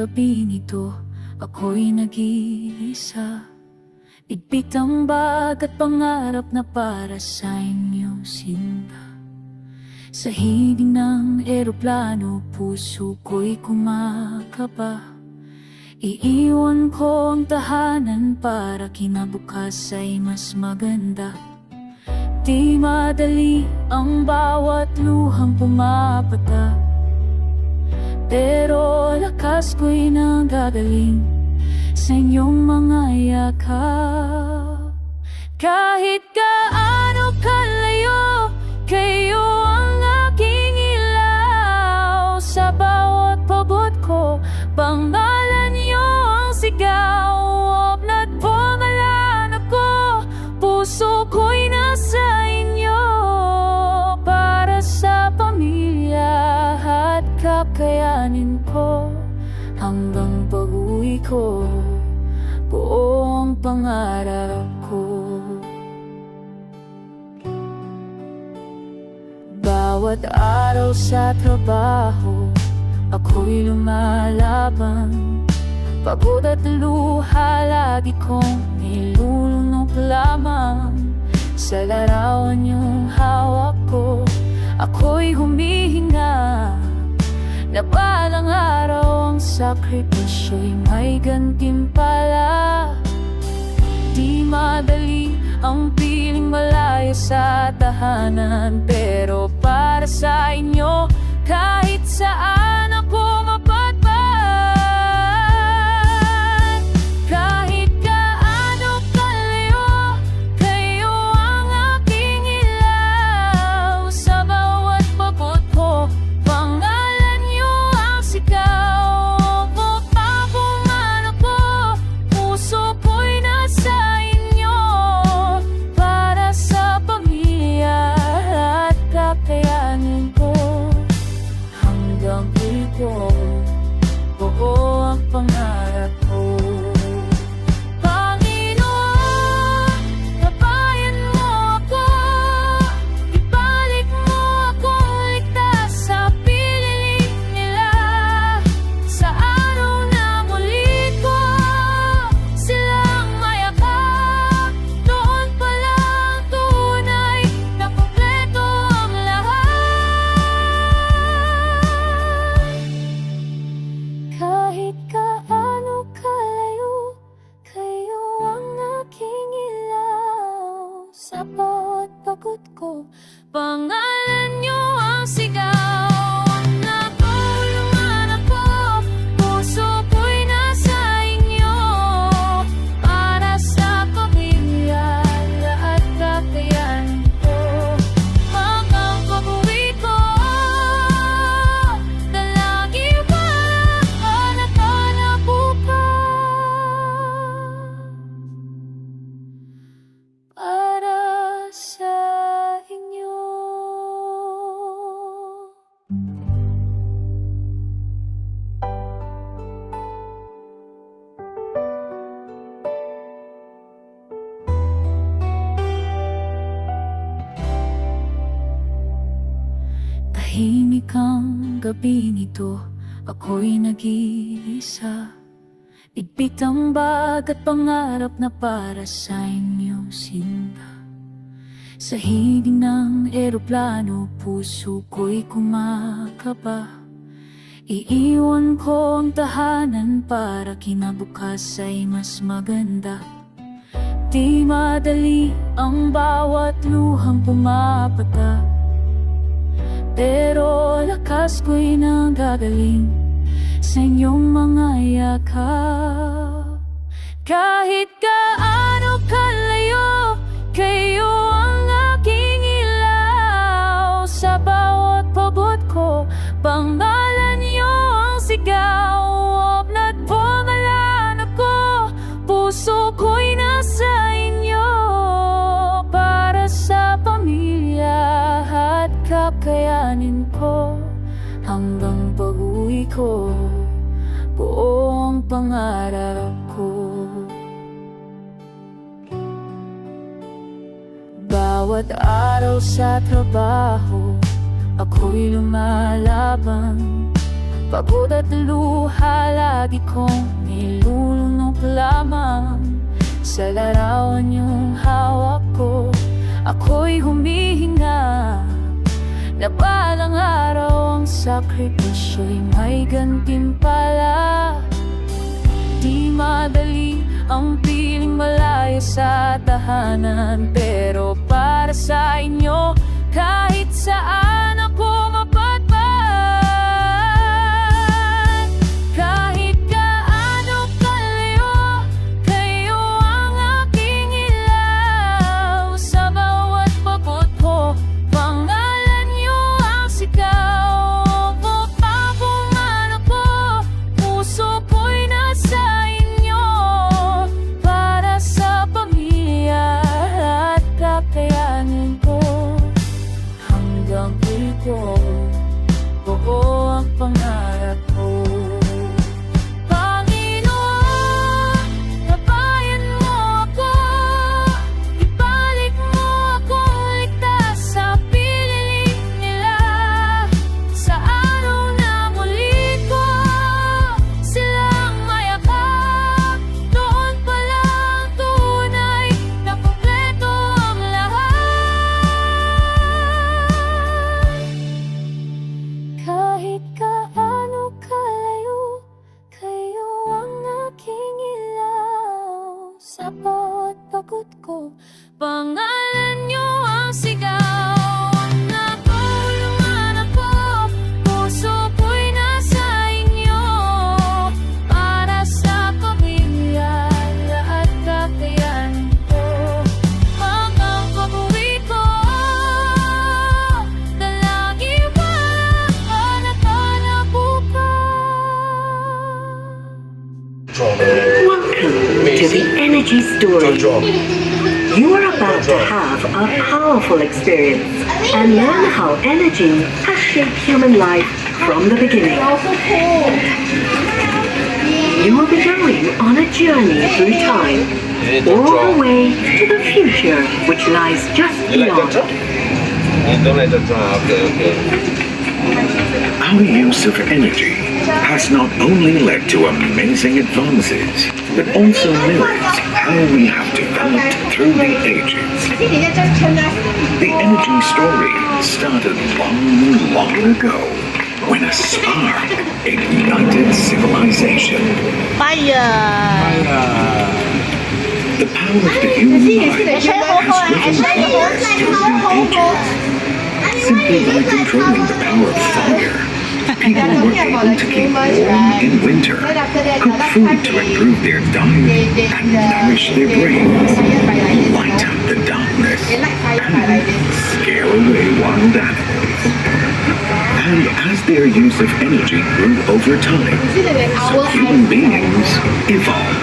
gabing ito, ako'y nag-iisa. Igpit ang bag at pangarap na para sa inyo sinta. Sa hiding ng eroplano, puso ko'y kumakaba. Iiwan ko ang tahanan para kinabukas ay mas maganda. Di madali ang bawat luhang pumapata, pero lakas ko'y nagagaling sa inyong mga yakap. Kahit gaano kalayo, kayo ang aking ilaw. Sa bawat pagod ko, pangalan niyo ang sigaw. Opnat pangalan ako, puso ko'y nasa inyo. Para sa pamilya at kakayanin ko, hanggang pag-uwi ko, buo ang pangarap ko. Bawat araw sa trabaho, ako'y lumalaban. Pagod at luha, lagi kong nilulunok lamang. Sa larawan yung hawak ko, ako'y humihinga. Na balang araw ang sakripisyo'y may gantimpala. Di madali ang piling malayo sa tahanan, pero para sa inyo, kahit saan ako mapadpad. Kahit gaano kalayo, kayo ang aking ilaw. Sa bawat pagod ko, pangalan niyo ang sigaw. Papaman ako, puso ko'y nasa inyo. Para sa pamilya at kakayanin ko, hanggang ito, buo ang pangarap ko. Panginoon, gabayan mo ako. Ibalik mo akong ligtas sa piling nila. Sa araw na muli ko silang mayakap, doon pa lang tunay na kumpleto ang lahat. Kahit gaano kalayo, kayo ang aking ilaw. Sa bawat pagod ko, pangalan niyo ang sigaw. Nakulungan ako, puso ko'y nasa inyo. Para sa pamilya at kakayanin ko, hanggang pag-uwi ko, dalagi walang hanap bukas. Para sa inyo. Tahimik ang gabing ito, ako'y nag-iisa. Igpit ang bag at pangarap na para sa inyo sinta. Sa hiding ng eroplano, puso ko'y kumakaba. Iiwan ko ang tahanan para kinabukas ay mas maganda. Di madali ang bawat luhang pumapata, pero lakas ko'y nagagaling sa inyong mga yakap. Kahit gaano kalayo, kayo ang aking ilaw. Sa bawat pagod ko, pangalan niyo ang sigaw. Opnat pangalan ako, puso ko'y nasa inyo. Para sa pamilya at kakayanin ko, hanggang pag-uwi ko, buo ang pangarap ko. Bawat araw sa trabaho, ako'y lumalaban. Pagod at luha, lagi kong nilulunok lamang sa larawan yung hawak ko. Ako'y humihinga na balang araw ang sakripisyo'y may gantimpala. Di madali ang piling malayo sa tahanan, pero para sa inyo kahit saan ako mapatpat. Kahit gaano kalayo, kayo ang aking ilaw. Sa bawat pagod ko, pangalan niyo ang sigaw. Papabuman ako, puso ko'y nasa inyo. Para sa pamilya at kakayanin ko, hanggang huli ko, buo ang pangarap ko. Panginoon, gabayan mo ako, ibalik mo akong ligtas sa piniling nila. Sa araw na muli ko silang mayakap, doon pa lang tunay na kumpleto ang lahat. Kahit gaano kalayo, kayo ang aking ilaw. Sa bawat pagod ko, pangalan niyo ang sigaw. Nakulungan ako, puso ko'y nasa inyo. Para sa pamilya at kakayanin ko, hanggang pag-uwi ko, dalagi walang Welcome to the Energy Story. You are about to have a powerful experience and learn how energy has shaped human life from the beginning. You will be going on a journey through time, all the way to the future which lies just You like beyond. that job? You don't like that job? Okay. Our use of energy has not only led to amazing advances, but also mirrors how we have developed through the ages. The energy story started long, long ago, when a spark ignited civilization. The power of the human mind has driven progress through the ages. Simply by controlling the power of fire, people were able to keep warm in winter, cook food to improve their diet, and nourish their brains, light up the darkness, and scare away wild animals. And as their use of energy grew over time, so human beings evolved.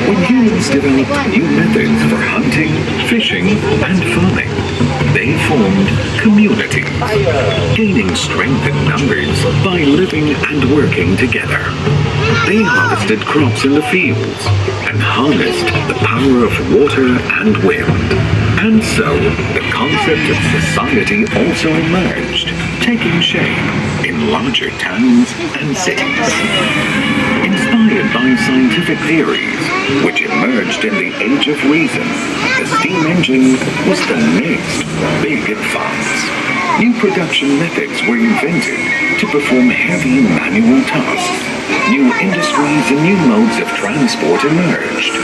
When humans developed new methods for hunting, fishing, and farming, they formed communities, gaining strength in numbers by living and working together. They harvested crops in the fields and harnessed the power of water and wind. And so, the concept of society also emerged, taking shape in larger towns and cities. Inspired by scientific theories, which emerged in the Age of Reason, the steam engine was the next big advance. New production methods were invented to perform heavy manual tasks. New industries and new modes of transport emerged.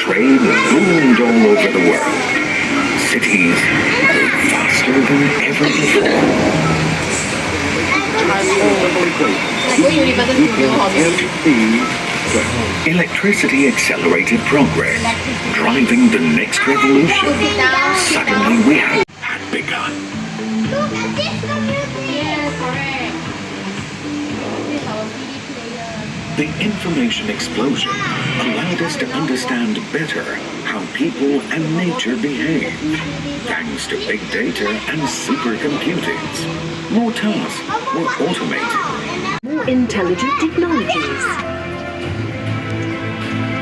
Trade boomed all over the world. Cities grew faster than ever before. Electricity accelerated progress, driving the next revolution. Suddenly we had begun. Look at this computer. Yes, correct. This is our CD player. The information explosion allowed us to understand better how people and nature behave. Thanks to big data and supercomputers, more tasks were automated. More intelligent technologies.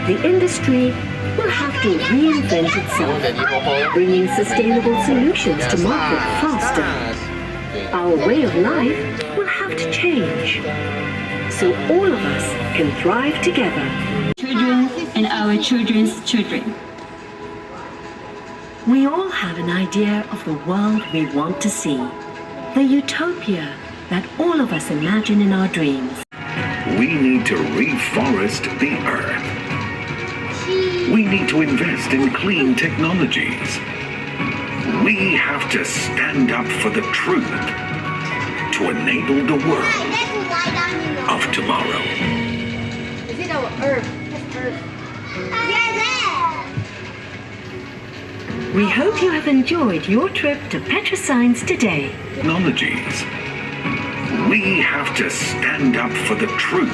The industry will have to reinvent itself, bringing sustainable solutions to market faster. Our way of life will have accept change so all of us can thrive together. Children and our children's children. We all have an idea of the world we want to see, the utopia that all of us imagine in our dreams. We need to reforest the earth. We need to invest in clean technologies. We have to stand up for the truth to enable the world of tomorrow. Is it our Earth? That's Earth. We hope you have enjoyed your trip to PetroScience today. Technologies. We have to stand up for the truth